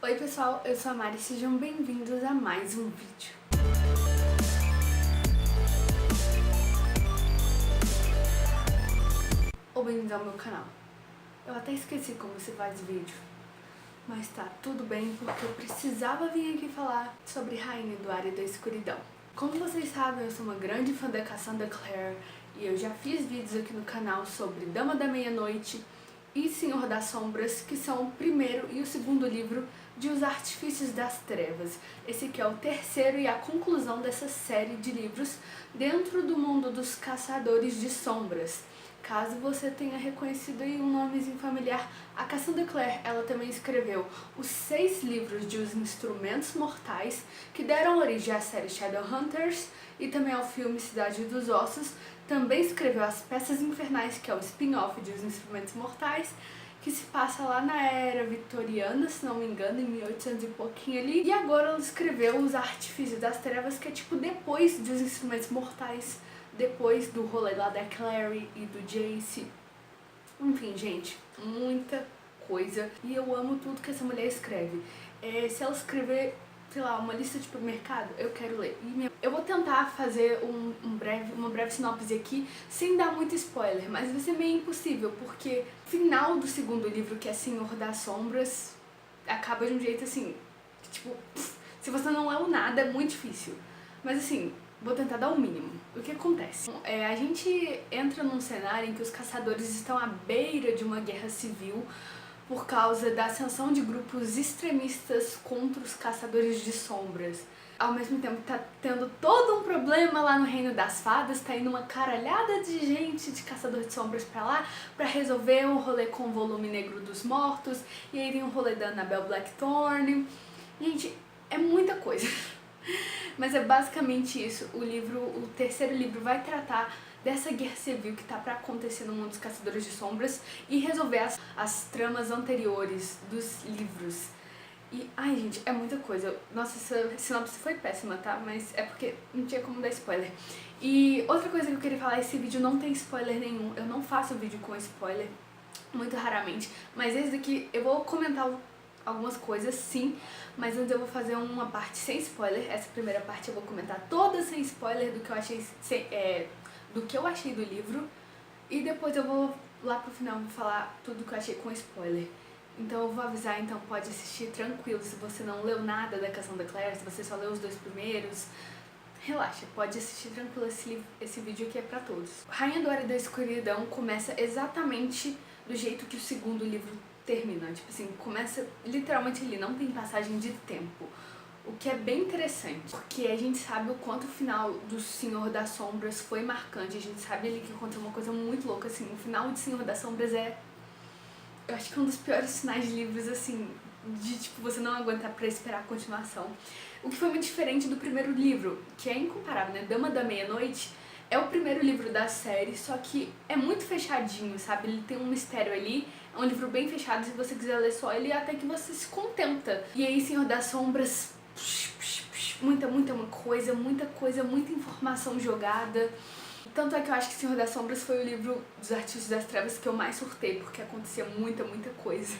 Oi pessoal, eu sou a Mari, sejam bem-vindos a mais um vídeo. Ou bem-vindos ao meu canal. Eu até esqueci como se faz vídeo, mas tá tudo bem porque eu precisava vir aqui falar sobre Rainha do Área da Escuridão. Como vocês sabem, eu sou uma grande fã da Cassandra Clare e eu já fiz vídeos aqui no canal sobre Dama da Meia-Noite e Senhor das Sombras, que são o primeiro e o segundo livro de Os Artifícios das Trevas. Esse aqui é o terceiro e a conclusão dessa série de livros dentro do mundo dos Caçadores de Sombras. Caso você tenha reconhecido aí um nomezinho familiar, a Cassandra Clare, ela também escreveu os 6 livros de Os Instrumentos Mortais, que deram origem à série Shadowhunters e também ao filme Cidade dos Ossos. Também escreveu As Peças Infernais, que é o spin-off de Os Instrumentos Mortais, que se passa lá na era vitoriana, se não me engano, em 1800 e pouquinho ali. E agora ela escreveu Os Artifícios das Trevas, que é tipo depois dos Instrumentos Mortais, depois do rolê lá da Clary e do Jace. Enfim, gente, muita coisa. E eu amo tudo que essa mulher escreve. Se ela escrever, sei lá, uma lista de supermercado, eu quero ler. Eu vou tentar fazer uma breve sinopse aqui, sem dar muito spoiler, mas vai ser meio impossível, porque o final do segundo livro, que é Senhor das Sombras, acaba de um jeito assim, que, tipo, se você não leu nada, é muito difícil. Mas assim, vou tentar dar o mínimo. O que acontece? A gente entra num cenário em que os caçadores estão à beira de uma guerra civil por causa da ascensão de grupos extremistas contra os caçadores de sombras. Ao mesmo tempo tá tendo todo um problema lá no Reino das Fadas, tá indo uma caralhada de gente de caçador de sombras pra lá pra resolver um rolê com o volume negro dos mortos, e aí vem um rolê da Annabelle Blackthorne. Gente, é muita coisa. Mas é basicamente isso. O terceiro livro vai tratar dessa guerra civil que tá pra acontecer no mundo dos Caçadores de Sombras e resolver as tramas anteriores dos livros. E, ai gente, é muita coisa. Nossa, essa sinopse foi péssima, tá? Mas é porque não tinha como dar spoiler. E outra coisa que eu queria falar, esse vídeo não tem spoiler nenhum. Eu não faço vídeo com spoiler, muito raramente. Mas esse daqui eu vou comentar algumas coisas, sim, mas antes eu vou fazer uma parte sem spoiler. Essa primeira parte eu vou comentar toda sem spoiler do que eu achei, do livro, e depois eu vou lá pro final vou falar tudo que eu achei com spoiler. Então eu vou avisar, então pode assistir tranquilo. Se você não leu nada da Cassandra Clare, se você só leu os 2 primeiros, relaxa, pode assistir tranquilo, esse vídeo aqui é pra todos. Rainha do Área da Escuridão começa exatamente do jeito que o segundo livro termina, tipo assim, começa literalmente ali, não tem passagem de tempo. O que é bem interessante, porque a gente sabe o quanto o final do Senhor das Sombras foi marcante, a gente sabe ali que aconteceu uma coisa muito louca, assim, o final de Senhor das Sombras eu acho que é um dos piores sinais de livros, assim, de tipo, você não aguentar pra esperar a continuação. O que foi muito diferente do primeiro livro, que é incomparável, né? Dama da Meia-Noite é o primeiro livro da série, só que é muito fechadinho, sabe? Ele tem um mistério ali, é um livro bem fechado, se você quiser ler só ele, até que você se contenta. E aí, Senhor das Sombras, muita coisa, muita informação jogada. Tanto é que eu acho que Senhor das Sombras foi o livro dos Artifícios das Trevas que eu mais surtei, porque acontecia muita coisa.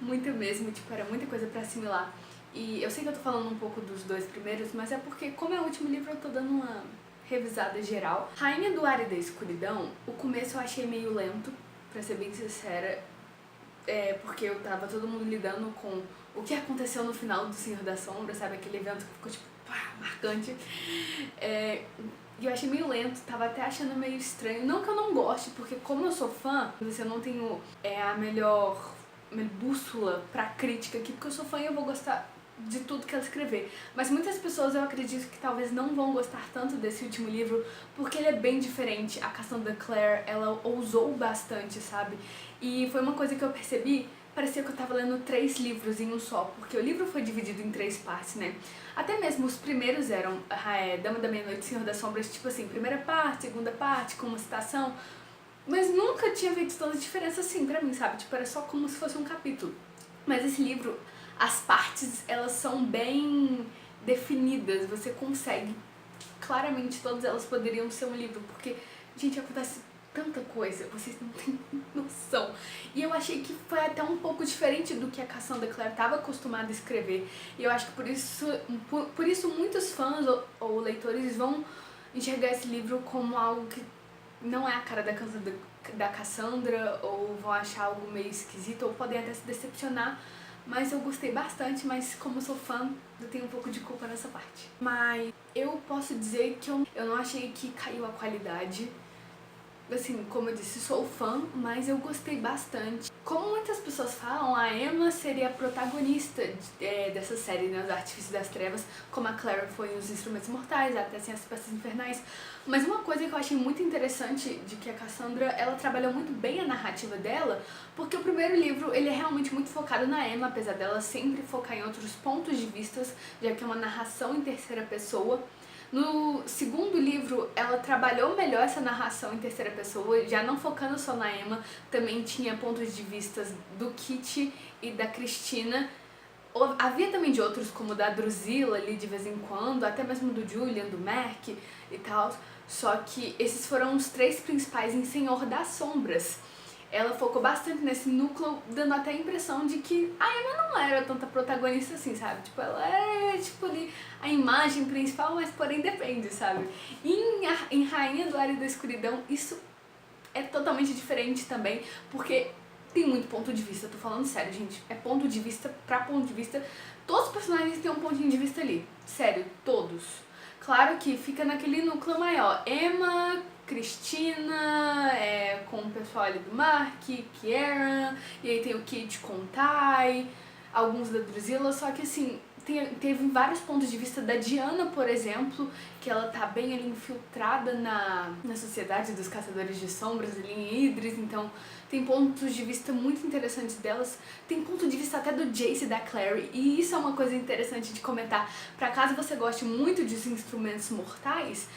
Muita mesmo, tipo, era muita coisa pra assimilar. E eu sei que eu tô falando um pouco dos 2 primeiros, mas é porque, como é o último livro, eu tô dando uma revisada geral. Rainha do Área da Escuridão, o começo eu achei meio lento, pra ser bem sincera, porque eu tava todo mundo lidando com o que aconteceu no final do Senhor das Sombras, sabe? Aquele evento que ficou, tipo, pá, marcante. E eu achei meio lento, tava até achando meio estranho. Não que eu não goste, porque como eu sou fã, eu não tenho a melhor bússola pra crítica aqui, porque eu sou fã e eu vou gostar de tudo que ela escrever. Mas muitas pessoas eu acredito que talvez não vão gostar tanto desse último livro, porque ele é bem diferente. A Cassandra Clare, ela ousou bastante, sabe? E foi uma coisa que eu percebi, parecia que eu tava lendo 3 livros em um só, porque o livro foi dividido em 3 partes, né? Até mesmo os primeiros eram Dama da Meia-Noite e Senhor das Sombras, tipo assim, primeira parte, segunda parte, com uma citação, mas nunca tinha feito tanta diferença assim pra mim, sabe? Tipo, era só como se fosse um capítulo. Mas esse livro, as partes, elas são bem definidas, você consegue, claramente todas elas poderiam ser um livro, porque, gente, acontece tanta coisa, vocês não têm noção. E eu achei que foi até um pouco diferente do que a Cassandra Clare estava acostumada a escrever. E eu acho que por isso muitos fãs ou leitores vão enxergar esse livro como algo que não é a cara da Cassandra, ou vão achar algo meio esquisito, ou podem até se decepcionar. Mas eu gostei bastante, mas como sou fã, eu tenho um pouco de culpa nessa parte. Mas eu posso dizer que eu não achei que caiu a qualidade. Assim, como eu disse, sou fã, mas eu gostei bastante. Como muitas pessoas falam, a Emma seria a protagonista dessa série, né, Os Artifícios das Trevas, como a Clara foi em Os Instrumentos Mortais, até assim, As Peças Infernais. Mas uma coisa que eu achei muito interessante de que a Cassandra, ela trabalhou muito bem a narrativa dela, porque o primeiro livro, ele é realmente muito focado na Emma, apesar dela sempre focar em outros pontos de vista, já que é uma narração em terceira pessoa. No segundo livro, ela trabalhou melhor essa narração em terceira pessoa, já não focando só na Emma, também tinha pontos de vista do Kit e da Cristina. Havia também de outros, como da Drusilla ali de vez em quando, até mesmo do Julian, do Merk e tal, só que esses foram os três principais em Senhor das Sombras. Ela focou bastante nesse núcleo, dando até a impressão de que a Emma não era tanta protagonista assim, sabe? Tipo, ela é, tipo, ali a imagem principal, mas porém depende, sabe? E em Rainha do Ar e da Escuridão, isso é totalmente diferente também, porque tem muito ponto de vista, tô falando sério, gente. É ponto de vista pra ponto de vista. Todos os personagens têm um pontinho de vista ali. Sério, todos. Claro que fica naquele núcleo maior. Emma, Cristina, com o pessoal ali do Mark, Kieran, e aí tem o Kit com o Ty, alguns da Drusilla, só que assim, teve vários pontos de vista da Diana, por exemplo, que ela tá bem ali infiltrada na sociedade dos caçadores de sombras ali em Idris, então tem pontos de vista muito interessantes delas, tem ponto de vista até do Jace e da Clary, e isso é uma coisa interessante de comentar, pra caso você goste muito dos Instrumentos Mortais,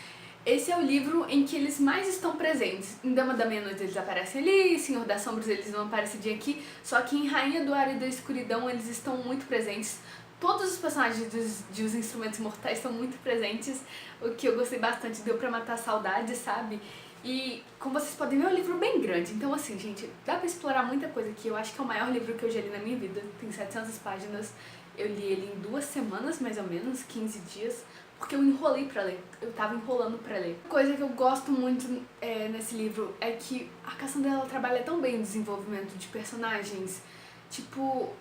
esse é o livro em que eles mais estão presentes. Em Dama da Meia-Noite eles aparecem ali, Senhor das Sombras eles não aparecem aqui, só que em Rainha do Ar e da Escuridão eles estão muito presentes. Todos os personagens dos Instrumentos Mortais estão muito presentes, o que eu gostei bastante, deu pra matar a saudade, sabe? E como vocês podem ver, é um livro bem grande, então assim, gente, dá pra explorar muita coisa aqui. Eu acho que é o maior livro que eu já li na minha vida, tem 700 páginas, eu li ele em 2 semanas, mais ou menos, 15 dias, porque eu enrolei pra ler, eu tava enrolando pra ler. Uma coisa que eu gosto muito nesse livro é que a Cassandra ela trabalha tão bem o desenvolvimento de personagens, tipo,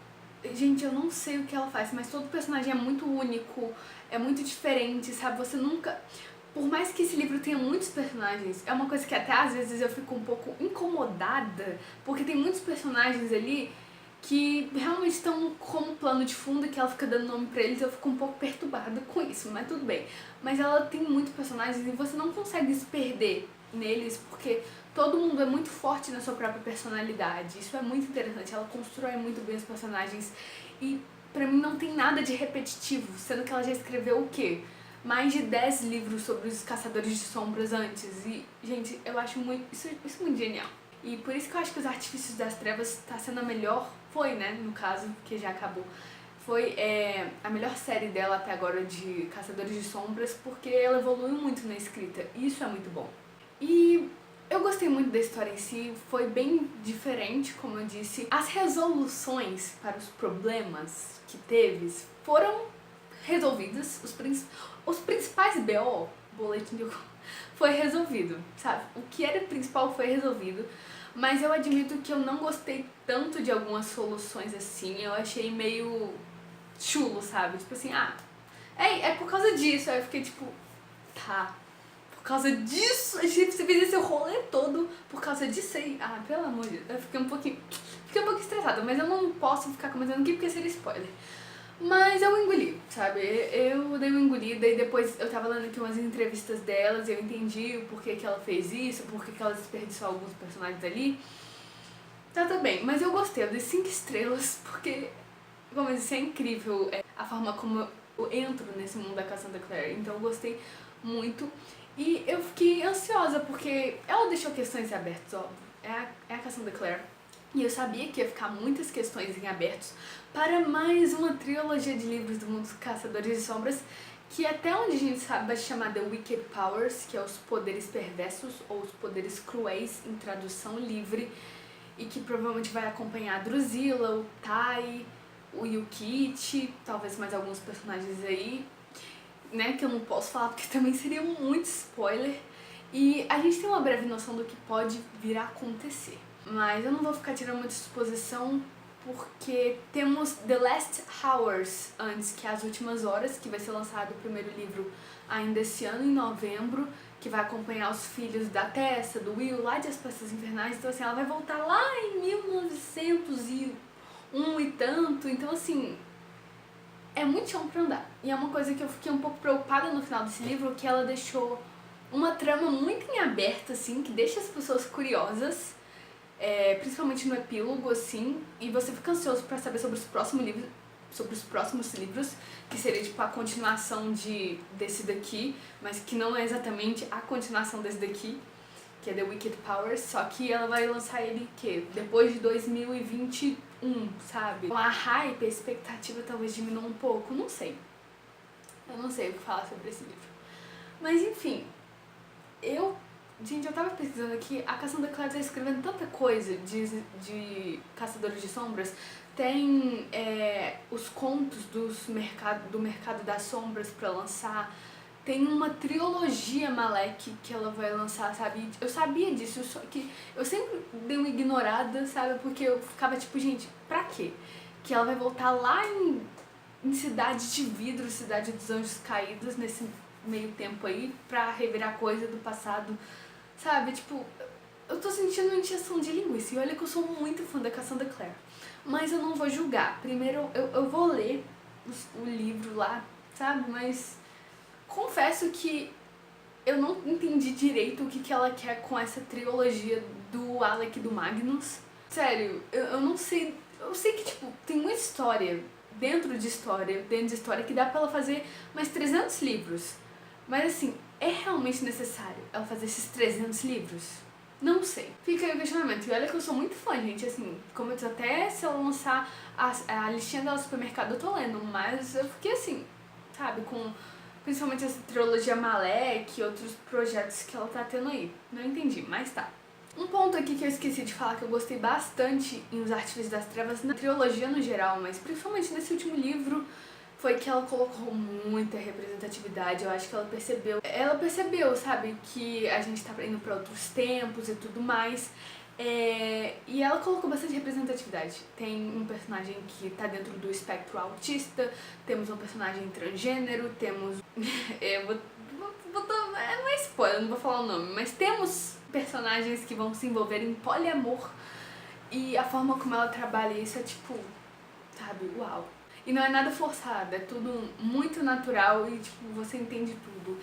gente, eu não sei o que ela faz, mas todo personagem é muito único, é muito diferente, sabe? Você nunca... Por mais que esse livro tenha muitos personagens, é uma coisa que até às vezes eu fico um pouco incomodada, porque tem muitos personagens ali que realmente estão como plano de fundo e que ela fica dando nome pra eles, eu fico um pouco perturbada com isso, mas tudo bem. Mas ela tem muitos personagens e você não consegue se perder neles, porque todo mundo é muito forte na sua própria personalidade, isso é muito interessante, ela constrói muito bem os personagens e pra mim não tem nada de repetitivo, sendo que ela já escreveu o quê? Mais de 10 livros sobre os Caçadores de Sombras antes, e, gente, eu acho isso muito genial. E por isso que eu acho que Os Artifícios das Trevas tá sendo a melhor, foi, né, no caso, que já acabou, foi a melhor série dela até agora de Caçadores de Sombras, porque ela evoluiu muito na escrita, e isso é muito bom. E eu gostei muito da história em si, foi bem diferente, como eu disse. As resoluções para os problemas que teve foram resolvidas, os principais BO, boletim de foi resolvido, sabe? O que era principal foi resolvido, mas eu admito que eu não gostei tanto de algumas soluções assim, eu achei meio chulo, sabe? Tipo assim, é por causa disso, aí eu fiquei tipo, tá, por causa disso, você fez esse rolê todo por causa disso aí, pelo amor de Deus, eu fiquei um pouquinho estressada, mas eu não posso ficar comentando aqui porque seria spoiler. Mas eu engoli, sabe? Eu dei uma engolida e depois eu tava lendo aqui umas entrevistas delas e eu entendi o porquê que ela fez isso, porquê que ela desperdiçou alguns personagens ali. Tá tudo bem, mas eu gostei, eu dei 5 estrelas porque, como eu disse, é incrível a forma como eu entro nesse mundo da Cassandra Clare, então eu gostei muito. E eu fiquei ansiosa porque ela deixou questões abertas, óbvio. É a Cassandra Clare. E eu sabia que ia ficar muitas questões em abertos para mais uma trilogia de livros do mundo dos Caçadores de Sombras, que até onde a gente sabe vai se chamar The Wicked Powers, que é os poderes perversos ou os poderes cruéis em tradução livre, e que provavelmente vai acompanhar a Drusilla, o Tai, o Yukichi, talvez mais alguns personagens aí, né, que eu não posso falar porque também seria muito spoiler. E a gente tem uma breve noção do que pode vir a acontecer. Mas eu não vou ficar tirando muita exposição porque temos The Last Hours antes, que é As Últimas Horas, que vai ser lançado o primeiro livro ainda esse ano, em novembro, que vai acompanhar os filhos da Tessa, do Will, lá de As Peças Infernais. Então assim, ela vai voltar lá em 1901 e tanto, então assim, é muito chão pra andar. E é uma coisa que eu fiquei um pouco preocupada no final desse livro, que ela deixou uma trama muito em aberto, assim, que deixa as pessoas curiosas, principalmente no epílogo, assim, e você fica ansioso pra saber sobre os próximos livros, que seria tipo a continuação desse daqui, mas que não é exatamente a continuação desse daqui, que é The Wicked Powers, só que ela vai lançar ele, depois de 2021, sabe? Com a hype, a expectativa talvez diminua um pouco, não sei. Eu não sei o que falar sobre esse livro. Mas enfim, Gente, eu tava pesquisando aqui, a Cassandra Clare tá escrevendo tanta coisa de Caçadores de Sombras. Tem os contos do Mercado das Sombras pra lançar. Tem uma trilogia Malek que ela vai lançar, sabe? Eu sabia disso, só que eu sempre dei uma ignorada, sabe? Porque eu ficava tipo, gente, pra quê? Que ela vai voltar lá em Cidade de Vidro, Cidade dos Anjos Caídos, nesse meio tempo aí, pra revirar coisa do passado, sabe? Tipo, eu tô sentindo uma injeção de linguiça. E olha que eu sou muito fã da Cassandra Clare. Mas eu não vou julgar. Primeiro, eu vou ler o livro lá, sabe? Mas confesso que eu não entendi direito o que ela quer com essa trilogia do Alec e do Magnus. Sério, eu não sei. Eu sei que, tipo, tem muita história dentro de história que dá pra ela fazer mais 300 livros. Mas assim, é realmente necessário ela fazer esses 300 livros? Não sei. Fica aí o questionamento. E olha que eu sou muito fã, gente. Assim, como eu disse, até se ela lançar a listinha dela no supermercado, eu tô lendo. Mas eu fiquei assim, sabe, com principalmente essa trilogia Malek e outros projetos que ela tá tendo aí. Não entendi, mas tá. Um ponto aqui que eu esqueci de falar que eu gostei bastante em Os Artifícios das Trevas, na trilogia no geral, mas principalmente nesse último livro, foi que ela colocou muita representatividade. Eu acho que ela percebeu, sabe, que a gente tá indo pra outros tempos e tudo mais. E ela colocou bastante representatividade. Tem um personagem que tá dentro do espectro autista, temos um personagem transgênero, temos... não é spoiler, não vou falar o nome, mas temos personagens que vão se envolver em poliamor. E a forma como ela trabalha isso é tipo, sabe, uau. E não é nada forçado, é tudo muito natural e, tipo, você entende tudo.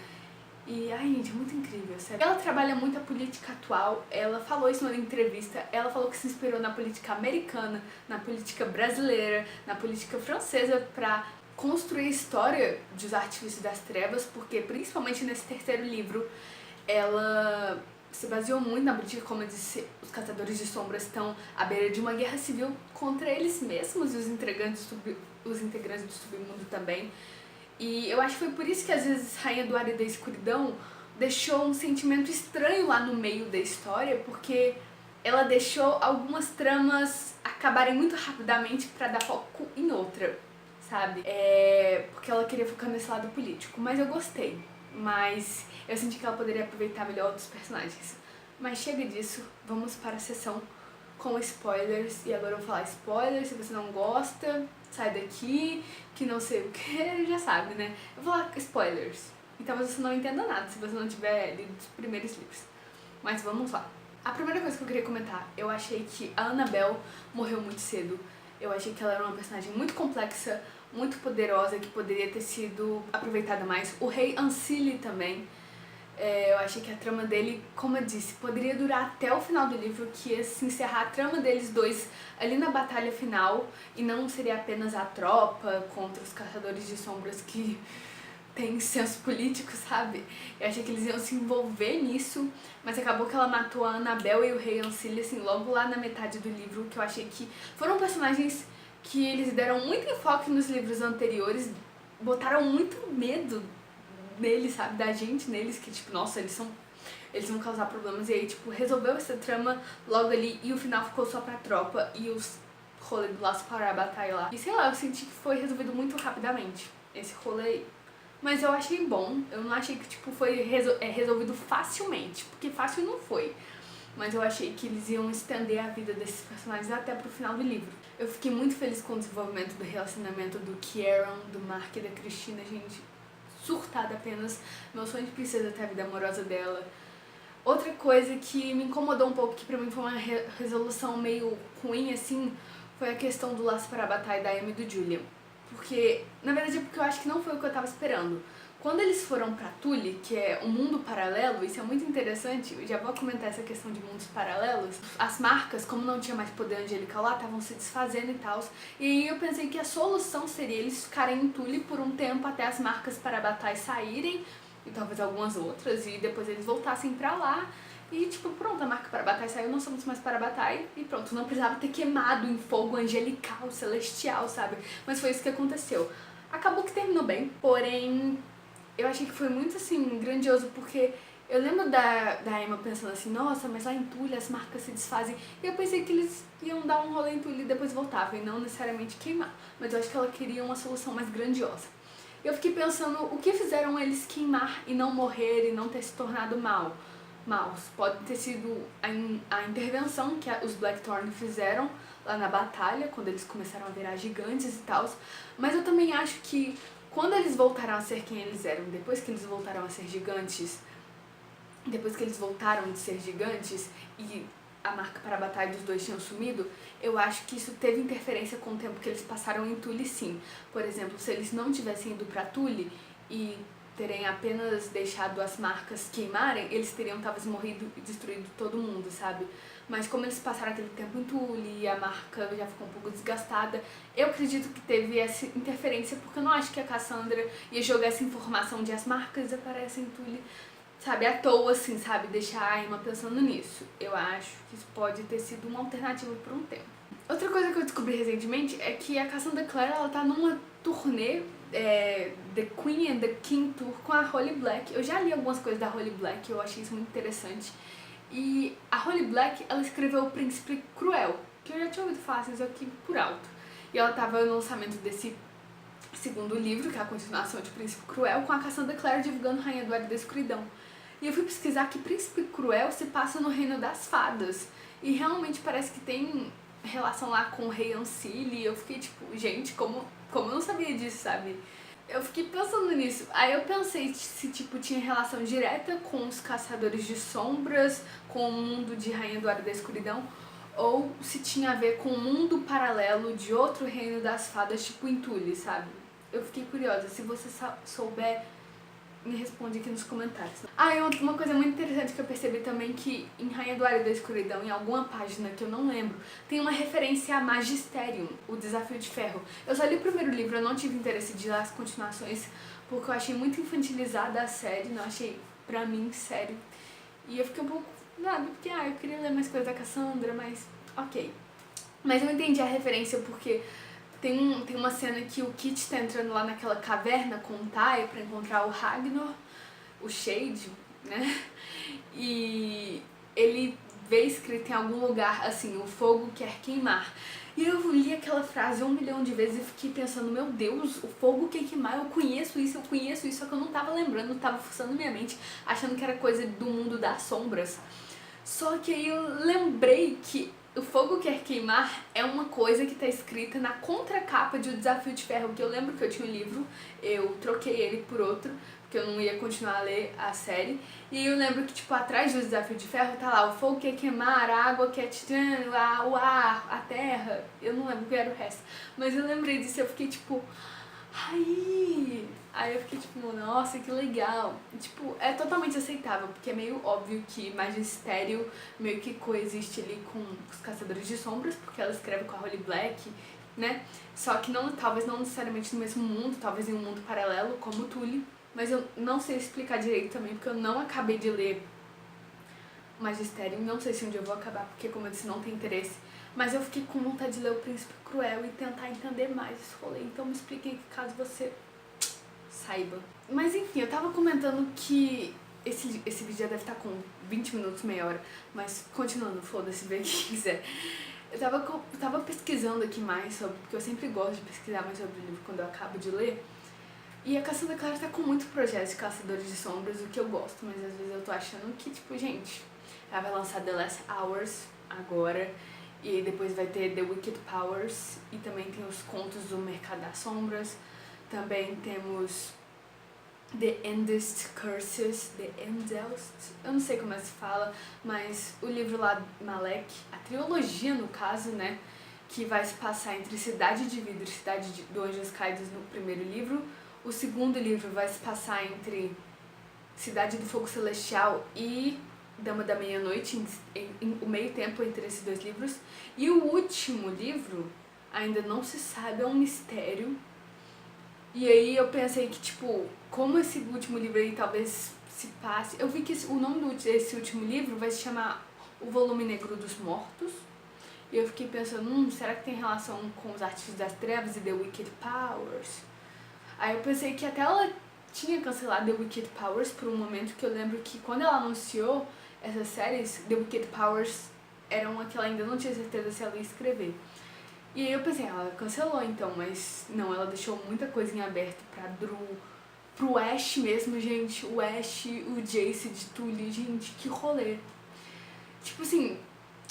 E, ai, gente, é muito incrível, sério. Ela trabalha muito a política atual, ela falou isso numa entrevista, ela falou que se inspirou na política americana, na política brasileira, na política francesa pra construir a história dos Artifícios das Trevas, porque, principalmente nesse terceiro livro, ela se baseou muito na política, como eu disse, os Caçadores de Sombras estão à beira de uma guerra civil contra eles mesmos e os integrantes do submundo também. E eu acho que foi por isso que às vezes Rainha do Ar e da Escuridão deixou um sentimento estranho lá no meio da história, porque ela deixou algumas tramas acabarem muito rapidamente pra dar foco em outra, sabe? Porque ela queria focar nesse lado político, mas eu gostei. Mas eu senti que ela poderia aproveitar melhor outros personagens. Mas chega disso, vamos para a sessão com spoilers. E agora eu vou falar spoilers, se você não gosta, sai daqui, que não sei o que, já sabe, né? Eu vou falar spoilers. E talvez você não entenda nada se você não tiver lido os primeiros livros. Mas vamos lá. A primeira coisa que eu queria comentar, eu achei que a Annabelle morreu muito cedo. Eu achei que ela era uma personagem muito complexa, muito poderosa, que poderia ter sido aproveitada mais. O rei Ancili também. Eu achei que a trama dele, como eu disse, poderia durar até o final do livro, que ia se encerrar a trama deles dois ali na batalha final, e não seria apenas a tropa contra os Caçadores de Sombras que tem senso político, sabe? Eu achei que eles iam se envolver nisso, mas acabou que ela matou a Annabelle e o Rei Ancile, assim, logo lá na metade do livro, que eu achei que foram personagens que eles deram muito enfoque nos livros anteriores, botaram muito medo neles, sabe? Da gente neles, que tipo, nossa, eles vão causar problemas, e aí, tipo, resolveu essa trama logo ali, e o final ficou só pra tropa, e os rolê do laço para a batalha lá. E sei lá, eu senti que foi resolvido muito rapidamente, esse rolê. Mas eu achei bom, eu não achei que tipo foi resolvido facilmente, porque fácil não foi. Mas eu achei que eles iam estender a vida desses personagens até pro final do livro. Eu fiquei muito feliz com o desenvolvimento do relacionamento do Kieran, do Mark e da Cristina, gente. Surtada apenas. Meu sonho de princesa até a vida amorosa dela. Outra coisa que me incomodou um pouco, que pra mim foi uma resolução meio ruim, assim, foi a questão do laço para a batalha da Amy e do Julian. Porque, na verdade, é porque eu acho que não foi o que eu tava esperando. Quando eles foram pra Tully, que é um mundo paralelo, isso é muito interessante, eu já vou comentar essa questão de mundos paralelos. As marcas, como não tinha mais poder angelical lá, estavam se desfazendo e tal. E aí eu pensei que a solução seria eles ficarem em Tully por um tempo até as marcas para a batalha saírem, e talvez algumas outras, e depois eles voltassem pra lá. E tipo, pronto, a marca para a batalha saiu, não somos mais para a batalha, e pronto, não precisava ter queimado em fogo angelical, celestial, sabe? Mas foi isso que aconteceu. Acabou que terminou bem, porém, eu achei que foi muito, assim, grandioso, porque eu lembro da Emma pensando assim, nossa, mas lá em Tully as marcas se desfazem, e eu pensei que eles iam dar um rolê em Tully e depois voltavam, e não necessariamente queimar, mas eu acho que ela queria uma solução mais grandiosa. Eu fiquei pensando, o que fizeram eles queimar e não morrer e não ter se tornado maus. Pode ter sido a intervenção que os Blackthorn fizeram lá na batalha, quando eles começaram a virar gigantes e tal. Mas eu também acho que quando eles voltaram a ser quem eles eram, depois que eles voltaram a ser gigantes, depois que eles voltaram de ser gigantes e a marca para a batalha dos dois tinham sumido, eu acho que isso teve interferência com o tempo que eles passaram em Tully, sim. Por exemplo, se eles não tivessem ido pra Tully e terem apenas deixado as marcas queimarem, eles teriam talvez morrido e destruído todo mundo, sabe? Mas como eles passaram aquele tempo em Tully e a marca já ficou um pouco desgastada, eu acredito que teve essa interferência, porque eu não acho que a Cassandra ia jogar essa informação de as marcas desaparecem em Tully, sabe, à toa, assim, sabe, deixar a Emma pensando nisso. Eu acho que isso pode ter sido uma alternativa por um tempo. Outra coisa que eu descobri recentemente é que a Cassandra Clare, ela tá numa turnê, The Queen and the King Tour, com a Holly Black. Eu já li algumas coisas da Holly Black, eu achei isso muito interessante. E a Holly Black, ela escreveu O Príncipe Cruel, que eu já tinha ouvido falar isso aqui por alto. E ela tava no lançamento desse segundo livro, que é a continuação de Príncipe Cruel, com a Cassandra Clare divulgando Rainha do Ar da Escuridão. E eu fui pesquisar que Príncipe Cruel se passa no Reino das Fadas. E realmente parece que tem relação lá com o Rei Ancile. E eu fiquei tipo, gente, como eu não sabia disso, sabe? Eu fiquei pensando nisso. Aí eu pensei se tipo tinha relação direta com os Caçadores de Sombras, com o mundo de Rainha do Ar da Escuridão, ou se tinha a ver com um mundo paralelo de outro Reino das Fadas, tipo em Tully, sabe? Eu fiquei curiosa. Se você souber, me responde aqui nos comentários. Ah, e uma coisa muito interessante que eu percebi também, que em Rainha do Ar da Escuridão, em alguma página que eu não lembro, tem uma referência a Magisterium, o Desafio de Ferro. Eu só li o primeiro livro, eu não tive interesse de ler as continuações, porque eu achei muito infantilizada a série, não achei, pra mim, sério. E eu fiquei um pouco nada, porque eu queria ler mais coisa da Cassandra, mas ok. Mas eu entendi a referência porque tem uma cena que o Kit tá entrando lá naquela caverna com o Tai pra encontrar o Ragnar, o Shade, né? E ele vê escrito em algum lugar assim, o fogo quer queimar. E eu li aquela frase 1 milhão de vezes e fiquei pensando, meu Deus, o fogo quer queimar, eu conheço isso, só que eu não tava lembrando, não tava forçando minha mente, achando que era coisa do mundo das sombras. Só que aí eu lembrei que o fogo quer queimar é uma coisa que tá escrita na contracapa de O Desafio de Ferro, que eu lembro que eu tinha um livro, eu troquei ele por outro, porque eu não ia continuar a ler a série, e eu lembro que, tipo, atrás do Desafio de Ferro tá lá, o fogo quer queimar, a água quer titânio, o ar, a terra, eu não lembro o que era o resto, mas eu lembrei disso e eu fiquei, tipo, aí eu fiquei tipo, nossa, que legal. Tipo, é totalmente aceitável, porque é meio óbvio que Magistério meio que coexiste ali com os Caçadores de Sombras, porque ela escreve com a Holly Black, né? Só que talvez não necessariamente no mesmo mundo, talvez em um mundo paralelo, como Tully, mas eu não sei explicar direito também, porque eu não acabei de ler Magistério, não sei se um dia eu vou acabar, porque como eu disse, não tem interesse, mas eu fiquei com vontade de ler O Príncipe Cruel e tentar entender mais esse rolê, então me expliquei caso você saiba. Mas enfim, eu tava comentando que esse vídeo já deve estar com 20 minutos, meia hora, mas continuando, foda-se, vê quem quiser. Eu tava pesquisando aqui mais sobre, porque eu sempre gosto de pesquisar mais sobre o livro quando eu acabo de ler, e a Cassandra Clare tá com muitos projetos de Caçadores de Sombras, o que eu gosto, mas às vezes eu tô achando que, tipo, gente, ela vai lançar The Last Hours agora, e depois vai ter The Wicked Powers, e também tem os contos do Mercado das Sombras, também temos The Endest Curses, The Endest, eu não sei como é que se fala, mas o livro lá, Malek, a trilogia no caso, né, que vai se passar entre Cidade de Vidro e Cidade do Anjos Caídos no primeiro livro, o segundo livro vai se passar entre Cidade do Fogo Celestial e Dama da Meia-Noite, o meio tempo entre esses dois livros, e o último livro ainda não se sabe, é um mistério. E aí eu pensei que, tipo, como esse último livro aí talvez se passe... Eu vi que o nome desse último livro vai se chamar O Volume Negro dos Mortos. E eu fiquei pensando, será que tem relação com os Artistas das Trevas e The Wicked Powers? Aí eu pensei que até ela tinha cancelado The Wicked Powers por um momento, que eu lembro que quando ela anunciou essas séries, The Wicked Powers era uma que ela ainda não tinha certeza se ela ia escrever. E aí eu pensei, ela cancelou então, mas não, ela deixou muita coisa em aberto pra Drew, pro Ash mesmo, gente, o Ash, o Jace de Tully, gente, que rolê. Tipo assim,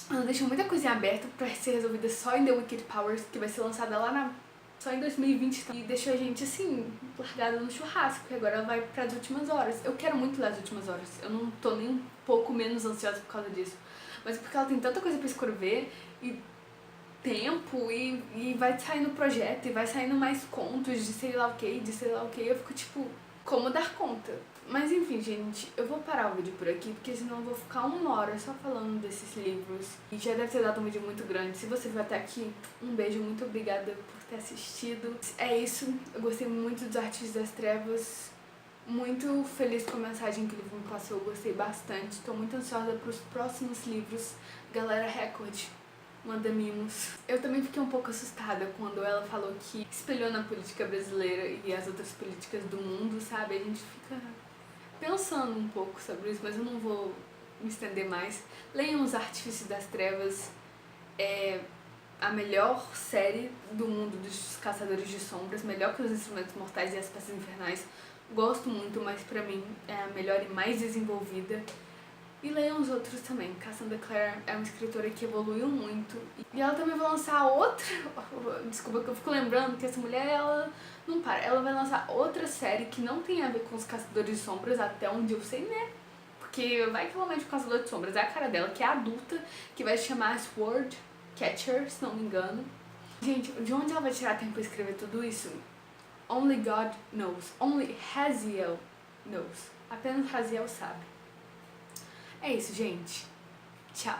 ela deixou muita coisa em aberto pra ser resolvida só em The Wicked Powers, que vai ser lançada lá só em 2020, e deixou a gente assim, largada no churrasco, porque agora ela vai pras últimas horas. Eu quero muito ler as últimas horas, eu não tô nem um pouco menos ansiosa por causa disso, mas porque ela tem tanta coisa pra escrever e tempo, e vai saindo projeto, e vai saindo mais contos de sei lá o que, eu fico tipo, como dar conta? Mas enfim, gente, eu vou parar o vídeo por aqui, porque senão eu vou ficar 1 hora só falando desses livros, e já deve ter dado um vídeo muito grande. Se você viu até aqui, um beijo, muito obrigada por ter assistido. É isso, eu gostei muito dos Artistas das Trevas, muito feliz com a mensagem que o livro me passou, eu gostei bastante, tô muito ansiosa pros próximos livros. Galera Record, manda mimos. Eu também fiquei um pouco assustada quando ela falou que espelhou na política brasileira e as outras políticas do mundo, sabe? A gente fica pensando um pouco sobre isso, mas eu não vou me estender mais. Leiam Os Artifícios das Trevas, é a melhor série do mundo dos Caçadores de Sombras, melhor que Os Instrumentos Mortais e As Peças Infernais. Gosto muito, mas pra mim é a melhor e mais desenvolvida. E leiam os outros também. Cassandra Clare é uma escritora que evoluiu muito. E ela também vai lançar outra... Desculpa que eu fico lembrando que essa mulher, ela não para. Ela vai lançar outra série que não tem a ver com os Caçadores de Sombras, até onde eu sei, né? Porque vai que ela mexe com Caçador de Sombras. É a cara dela, que é adulta, que vai se chamar Sword Catcher, se não me engano. Gente, de onde ela vai tirar tempo pra escrever tudo isso? Only God knows. Only Haziel knows. Apenas Haziel sabe. É isso, gente. Tchau.